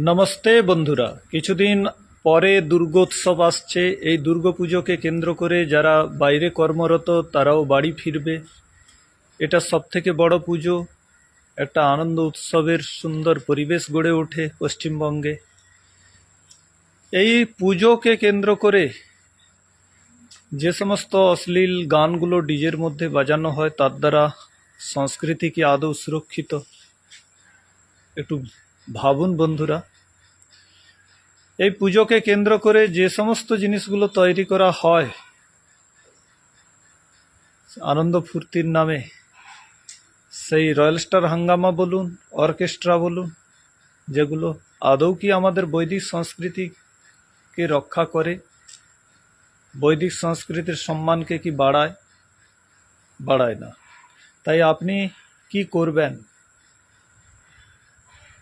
নমস্তে বন্ধুরা, কিছুদিন পরে দুর্গোৎসব আসছে। এই দুর্গাপুজোকে কেন্দ্র করে যারা বাইরে কর্মরত তারাও বাড়ি ফিরবে। এটা সবথেকে বড় পুজো। একটা আনন্দ উৎসবের সুন্দর পরিবেশ গড়ে ওঠে পশ্চিমবঙ্গে। এই পুজোকে কেন্দ্র করে যে সমস্ত অশ্লীল গানগুলো ডিজের মধ্যে বাজানো হয় তার দ্বারা সংস্কৃতি কি আদৌ সুরক্ষিত? একটু ভাবুন বন্ধুরা। এই পুজোকে কেন্দ্র করে যে সমস্ত জিনিসগুলো তৈরি করা হয় আনন্দ ফুর্তির নামে, সেই রয়্যাল স্টার হাঙ্গামা বলুন, অর্কেস্ট্রা বলুন, যেগুলো আদৌ কি আমাদের বৈদিক সংস্কৃতিকে রক্ষা করে, বৈদিক সংস্কৃতির সম্মানকে কি বাড়ায়? বাড়ায় না। তাই আপনি কি করবেন?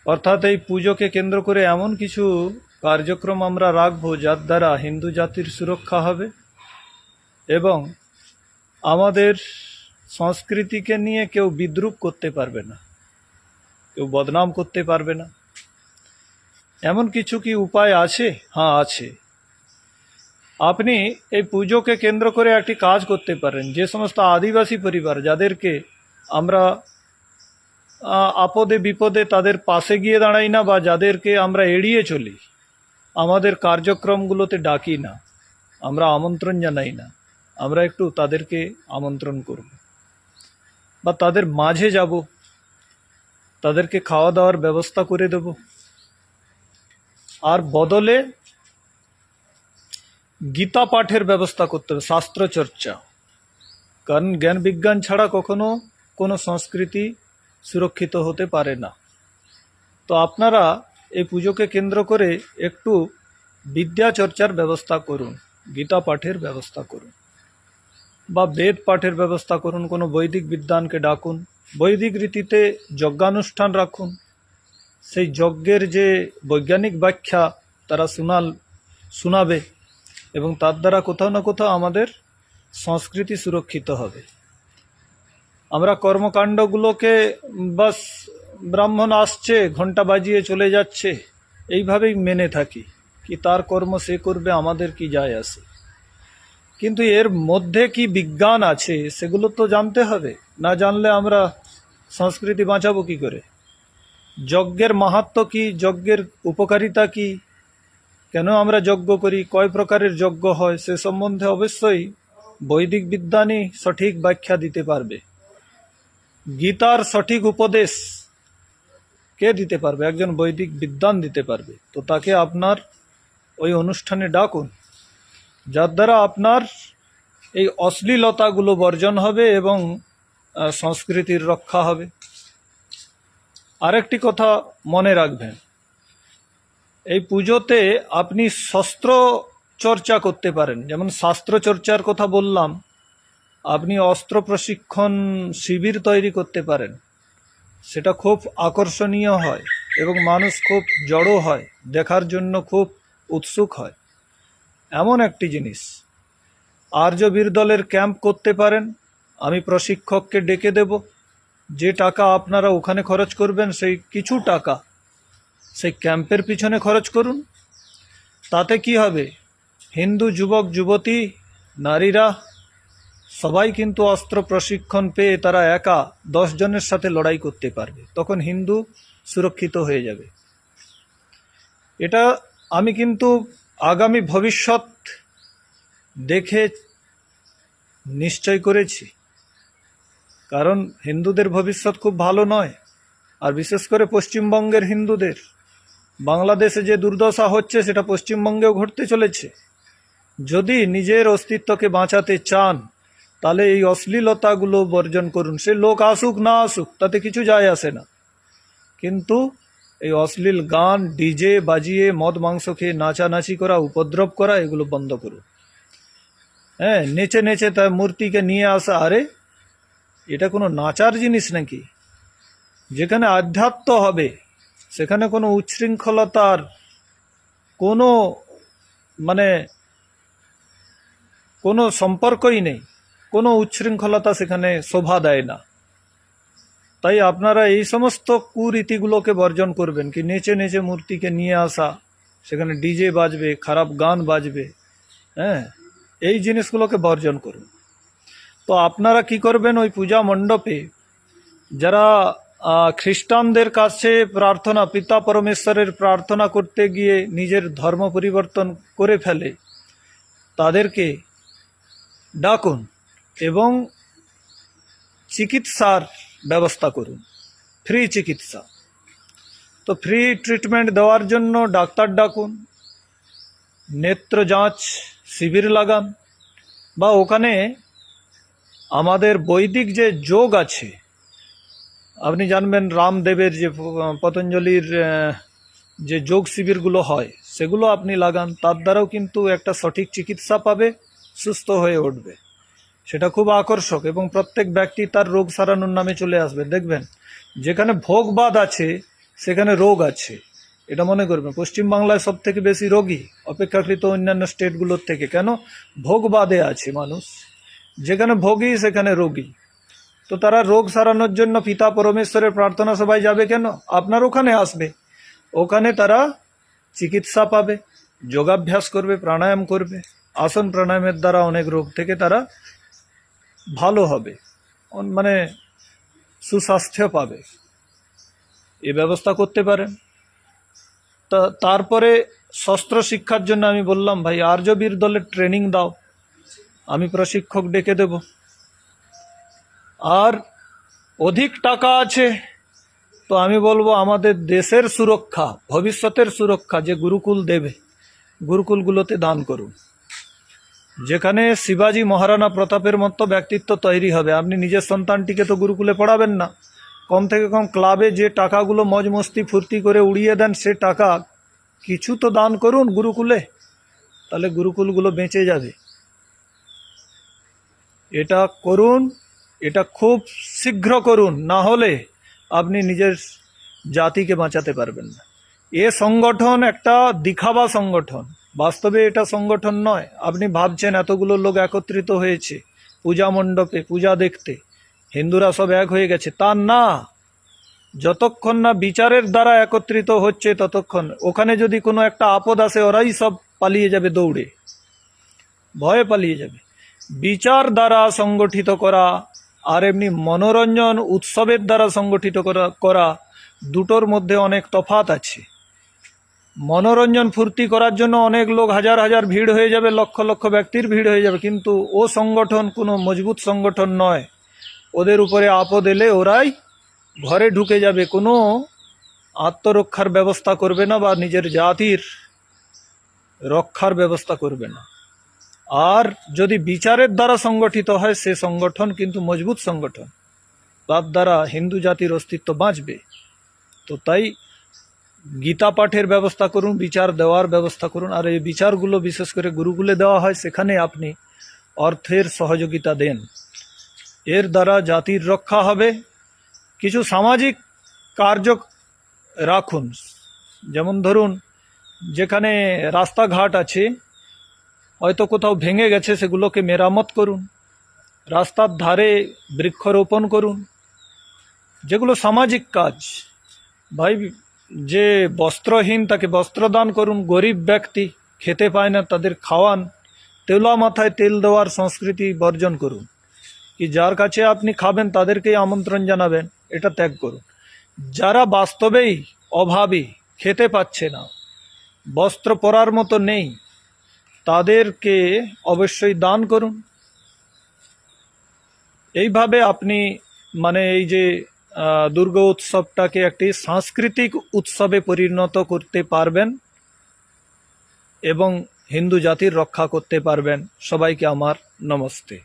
অর্থাৎ এই পুজোকে কেন্দ্র করে এমন কিছু কার্যক্রম আমরা রাখবো যার দ্বারা হিন্দু জাতির সুরক্ষা হবে এবং আমাদের সংস্কৃতিকে নিয়ে কেউ বিদ্রূপ করতে পারবে না, কেউ বদনাম করতে পারবে না। এমন কিছু কি উপায় আছে? হ্যাঁ, আছে। আপনি এই পুজোকে কেন্দ্র করে একটি কাজ করতে পারেন। যে সমস্ত আদিবাসী পরিবার যাদেরকে আমরা আপদে বিপদে তাদের পাশে গিয়ে দাঁড়াই না, বা যাদেরকে আমরা এড়িয়ে চলি, আমাদের কার্যক্রমগুলোতে ডাকি না, আমরা আমন্ত্রণ জানাই না, আমরা একটু তাদেরকে আমন্ত্রণ করব বা তাদের মাঝে যাব, তাদেরকে খাওয়া দাওয়ার ব্যবস্থা করে দেব। আর বদলে গীতা পাঠের ব্যবস্থা করতে হবে, শাস্ত্র চর্চা। কারণ জ্ঞান বিজ্ঞান ছাড়া কখনো কোনো সংস্কৃতি সুরক্ষিত হতে পারে না। তো আপনারা এই পুজোকে কেন্দ্র করে একটু বিদ্যা চর্চার ব্যবস্থা করুন, গীতা পাঠের ব্যবস্থা করুন বা বেদ পাঠের ব্যবস্থা করুন। কোনো বৈদিক বিদ্বানকে ডাকুন, বৈদিক রীতিতে যজ্ঞানুষ্ঠান রাখুন। সেই যজ্ঞের যে বৈজ্ঞানিক ব্যাখ্যা তারা শোনাবে এবং তার দ্বারা কোথাও না কোথাও আমাদের সংস্কৃতি সুরক্ষিত হবে। আমরা কর্মকাণ্ডগুলোকে বাস ব্রাহ্মণ আসছে ঘন্টা বাজিয়ে চলে যাচ্ছে এইভাবেই মেনে থাকি, কি তার কর্ম সে করবে, আমাদের কি যায় আসে। কিন্তু এর মধ্যে কি বিজ্ঞান আছে সেগুলো তো জানতে হবে। না জানলে আমরা সংস্কৃতি বাঁচাবো কি করে? যজ্ঞের মাহাত্ম্য কি, যজ্ঞের উপকারিতা কি, কেন আমরা যজ্ঞ করি, কয় প্রকারের যজ্ঞ হয়, সে সম্বন্ধে অবশ্যই বৈদিক বিদ্বানই সঠিক ব্যাখ্যা দিতে পারবে। গীতার সঠিক উপদেশ কে দিতে পারবে? একজন বৈদিক বিদ্বান দিতে পারবে। তো তাকে আপনার ওই অনুষ্ঠানে ডাকুন, যার দ্বারা আপনার এই অশ্লীলতাগুলো বর্জন হবে এবং সংস্কৃতির রক্ষা হবে। আরেকটি কথা মনে রাখবেন, এই পুজোতে আপনি শস্ত্র চর্চা করতে পারেন। যেমন শাস্ত্র চর্চার কথা বললাম, আপনি অস্ত্র প্রশিক্ষণ শিবির তৈরি করতে পারেন। সেটা খুব আকর্ষণীয় হয় এবং মানুষ খুব জড়ো হয়, দেখার জন্য খুব উৎসুক হয়। এমন একটি জিনিস আর্যবীর দলের ক্যাম্প করতে পারেন। আমি প্রশিক্ষককে ডেকে দেব, যে টাকা আপনারা ওখানে খরচ করবেন সেই কিছু টাকা সেই ক্যাম্পের পিছনে খরচ করুন। তাতে কি হবে, হিন্দু যুবক যুবতী নারীরা সবাই কিন্তু অস্ত্র প্রশিক্ষণ পেয়ে তারা একা 10 জনের সাথে লড়াই করতে পারবে। তখন হিন্দু সুরক্ষিত হয়ে যাবে। এটা আমি কিন্তু আগামী ভবিষ্যৎ দেখে নিশ্চয় করেছি। কারণ হিন্দুদের ভবিষ্যৎ খুব ভালো নয়, আর বিশেষ করে পশ্চিমবঙ্গের হিন্দুদের। বাংলাদেশে যে দুর্দশা হচ্ছে সেটা পশ্চিমবঙ্গেও ঘটতে চলেছে। যদি নিজের অস্তিত্বকে বাঁচাতে চান তাহলে এই অশ্লীলতাগুলো বর্জন করুন। সে লোক আসুক না আসুক তাতে কিছু যায় আসে না, কিন্তু এই অশ্লীল গান ডিজে বাজিয়ে মদ মাংস খেয়ে নাচানাচি করা, উপদ্রব করা, এগুলো বন্ধ করুন। হ্যাঁ, নেচে নেচে তার মূর্তিকে নিয়ে আসা, আরে এটা কোনো নাচার জিনিস নাকি? যেখানে আধ্যাত্ম হবে সেখানে কোনো উচ্ছৃঙ্খলতার কোনো কোনো সম্পর্কই নেই। কোনো উচ্ছৃঙ্খলতা সেখানে শোভা দেয় না। তাই আপনারা এই সমস্ত কুরীতিগুলোকে বর্জন করবেন, কি নেচে নেচে মূর্তিকে নিয়ে আসা, সেখানে ডিজে বাজবে, খারাপ গান বাজবে, হ্যাঁ, এই জিনিসগুলোকে বর্জন করুন। তো আপনারা কি করবেন, ওই পূজা মণ্ডপে যারা খ্রিস্টানদের কাছে প্রার্থনা, পিতা পরমেশ্বরের প্রার্থনা করতে গিয়ে নিজের ধর্ম পরিবর্তন করে ফেলে, তাদেরকে ডাকুন এবং চিকিৎসার ব্যবস্থা করুন, ফ্রি চিকিৎসা। তো ফ্রি ট্রিটমেন্ট দেওয়ার জন্য ডাক্তার ডাকুন, নেত্র যাঁচ শিবির লাগান, বা ওখানে আমাদের বৈদিক যে যোগ আছে, আপনি জানবেন রামদেবের যে পতঞ্জলির যে যোগ শিবিরগুলো হয় সেগুলো আপনি লাগান, তার দ্বারাও কিন্তু একটা সঠিক চিকিৎসা পাবে, সুস্থ হয়ে উঠবে। সেটা খুব আকর্ষক এবং প্রত্যেক ব্যক্তি তার রোগ সারানোর নামে চলে আসবে। দেখবেন যেখানে ভোগবাদ আছে সেখানে রোগ আছে, এটা মনে করবেন। পশ্চিমবাংলায় সব থেকে বেশি রোগী অপেক্ষাকৃত অন্যান্য স্টেটগুলোর থেকে। কেন? ভোগবাদে আছে মানুষ, যেখানে ভোগী সেখানে রোগী। তো তারা রোগ সারানোর জন্য পিতা পরমেশ্বরের প্রার্থনা সবাই যাবে কেন? আপনার ওখানে আসবে, ওখানে তারা চিকিৎসা পাবে, যোগাভ্যাস করবে, প্রাণায়াম করবে। আসন প্রাণায়ামের দ্বারা অনেক রোগ থেকে তারা ভালো হবে, মানে সুস্বাস্থ্য পাবে। এ ব্যবস্থা করতে পারেন। তারপরে শস্ত্র শিক্ষার জন্য আমি বললাম, ভাই আর্যবীর দলের ট্রেনিং দাও, আমি প্রশিক্ষক ডেকে দেব। আর অধিক টাকা আছে তো আমি বলবো আমাদের দেশের সুরক্ষা, ভবিষ্যতের সুরক্ষা যে গুরুকুল দেবে, গুরুকুলগুলোতে দান করুন। যেখানে শিবাজি মহারানা প্রতাপের মতো ব্যক্তিত্ব তৈরি হবে। আপনি নিজের সন্তানটিকে তো গুরুকুলে পড়াবেন না, কম থেকে কম ক্লাবে যে টাকাগুলো মজ মস্তি ফুর্তি করে উড়িয়ে দেন, সে টাকা কিছু তো দান করুন গুরুকুলে, তাহলে গুরুকুলগুলো বেঁচে যাবে। এটা করুন, এটা খুব শীঘ্র করুন, না হলে আপনি নিজের জাতিকে বাঁচাতে পারবেন না। এ সংগঠন একটা দিখাবা সংগঠন, বাস্তবে এটা সংগঠন নয়। আপনি ভাবছেন এতগুলো লোক একত্রিত হয়েছে পূজা মণ্ডপে পূজা দেখতে, হিন্দুরা সব এক হয়ে গেছে, তা না। যতক্ষণ না বিচারের দ্বারা একত্রিত হচ্ছে ততক্ষণ। ওখানে যদি কোনো একটা আপদ আসে, ওরাই সব পালিয়ে যাবে, দৌড়ে ভয়ে পালিয়ে যাবে। বিচার দ্বারা সংগঠিত করা আর এমনি মনোরঞ্জন উৎসবের দ্বারা সংগঠিত করা দুটোর মধ্যে অনেক তফাৎ আছে। মনোরঞ্জন ফুর্তি করার জন্য অনেক লোক, হাজার হাজার ভিড় হয়ে যাবে, লক্ষ লক্ষ ব্যক্তির ভিড় হয়ে যাবে, কিন্তু ও সংগঠন কোনো মজবুত সংগঠন নয়। ওদের উপরে আপদ এলে ওরাই ঘরে ঢুকে যাবে, কোনো আত্মরক্ষার ব্যবস্থা করবে না বা নিজের জাতির রক্ষার ব্যবস্থা করবে না। আর যদি বিচারের দ্বারা সংগঠিত হয় সে সংগঠন কিন্তু মজবুত সংগঠন, তার দ্বারা হিন্দু জাতির অস্তিত্ব বাঁচবে। তো তাই গীতা পাঠের ব্যবস্থা করুন, বিচার দেওয়ার ব্যবস্থা করুন। আর এই বিচারগুলো বিশেষ করে গুরুকুলে দেওয়া হয়, সেখানে আপনি অর্থের সহযোগিতা দেন, এর দ্বারা জাতির রক্ষা হবে। কিছু সামাজিক কার্য রাখুন, যেমন ধরুন যেখানে রাস্তাঘাট আছে, হয়তো কোথাও ভেঙে গেছে, সেগুলোকে মেরামত করুন। রাস্তার ধারে বৃক্ষরোপণ করুন, যেগুলো সামাজিক কাজ। ভাই, যে বস্ত্রহীন তাকে বস্ত্র দান করুন, গরিব ব্যক্তি খেতে পায় না তাদের খাওয়ান, তেলা মাথায় তেল দেওয়ার সংস্কৃতি বর্জন করুন। কি যার কাছে আপনি খাবেন তাদেরকেই আমন্ত্রণ জানাবেন, এটা ত্যাগ করুন। যারা বাস্তবেই অভাবী, খেতে পাচ্ছে না, বস্ত্র পরার মতো নেই, তাদেরকে অবশ্যই দান করুন। এইভাবে আপনি মানে এই যে দুর্গা উৎসবটাকে একটি সাংস্কৃতিক উৎসবে পরিণত করতে পারবেন এবং হিন্দু জাতির রক্ষা করতে পারবেন। সবাইকে আমার নমস্তে।